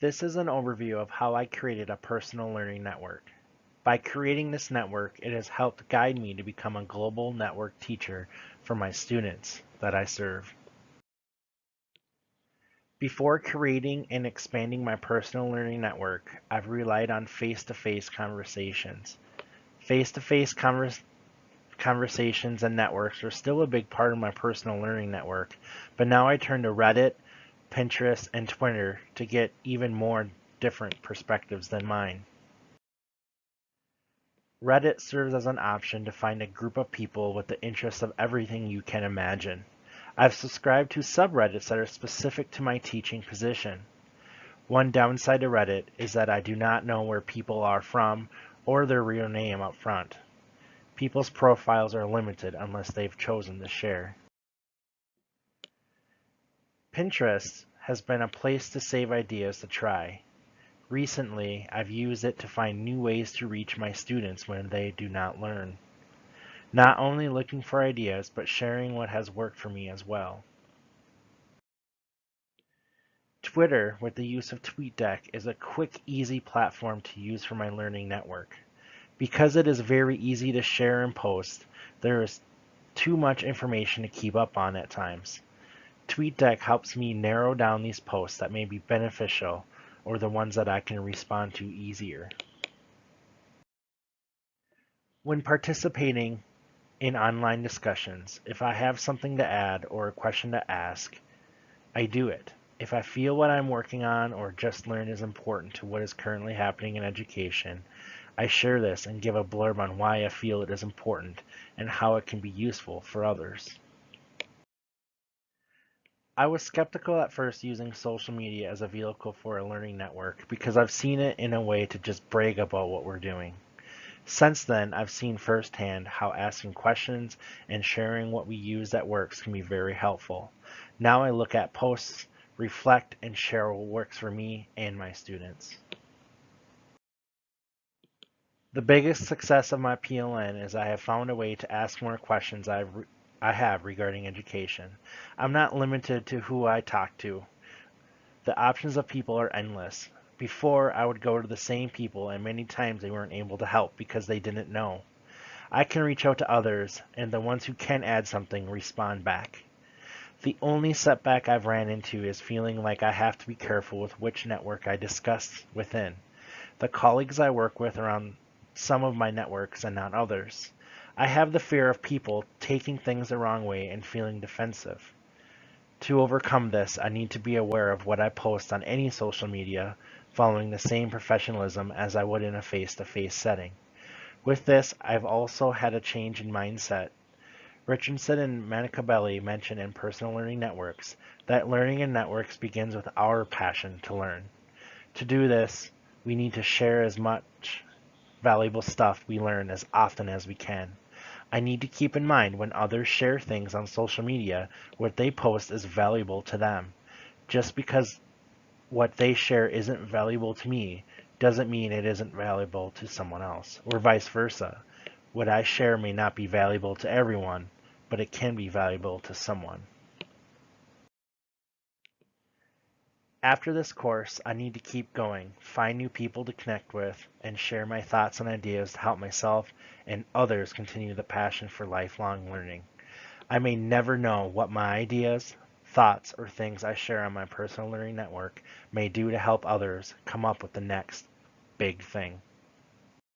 This is an overview of how I created a personal learning network. By creating this network, it has helped guide me to become a global network teacher for my students that I serve. Before creating and expanding my personal learning network, I've relied on face-to-face conversations. Face-to-face conversations and networks are still a big part of my personal learning network, but now I turn to Reddit, Pinterest, and Twitter to get even more different perspectives than mine. Reddit serves as an option to find a group of people with the interests of everything you can imagine. I've subscribed to subreddits that are specific to my teaching position. One downside to Reddit is that I do not know where people are from or their real name up front. People's profiles are limited unless they've chosen to share. Pinterest has been a place to save ideas to try. Recently, I've used it to find new ways to reach my students when they do not learn. Not only looking for ideas, but sharing what has worked for me as well. Twitter, with the use of TweetDeck, is a quick, easy platform to use for my learning network. Because it is very easy to share and post, there is too much information to keep up on at times. TweetDeck helps me narrow down these posts that may be beneficial or the ones that I can respond to easier. When participating in online discussions, if I have something to add or a question to ask, I do it. If I feel what I'm working on or just learn is important to what is currently happening in education, I share this and give a blurb on why I feel it is important and how it can be useful for others. I was skeptical at first using social media as a vehicle for a learning network because I've seen it in a way to just brag about what we're doing. Since then, I've seen firsthand how asking questions and sharing what we use that works can be very helpful. Now I look at posts, reflect, and share what works for me and my students. The biggest success of my PLN is I have found a way to ask more questions I have regarding education. I'm not limited to who I talk to. The options of people are endless. Before, I would go to the same people, and many times they weren't able to help because they didn't know. I can reach out to others, and the ones who can add something respond back. The only setback I've ran into is feeling like I have to be careful with which network I discuss within. The colleagues I work with are on some of my networks and not others. I have the fear of people taking things the wrong way and feeling defensive. To overcome this, I need to be aware of what I post on any social media, following the same professionalism as I would in a face-to-face setting. With this, I've also had a change in mindset. Richardson and Manicabelli mention in Personal Learning Networks that learning in networks begins with our passion to learn. To do this, we need to share as much valuable stuff we learn as often as we can. I need to keep in mind when others share things on social media, what they post is valuable to them. Just because what they share isn't valuable to me doesn't mean it isn't valuable to someone else, or vice versa. What I share may not be valuable to everyone, but it can be valuable to someone. After this course, I need to keep going, find new people to connect with, and share my thoughts and ideas to help myself and others continue the passion for lifelong learning. I may never know what my ideas, thoughts, or things I share on my personal learning network may do to help others come up with the next big thing.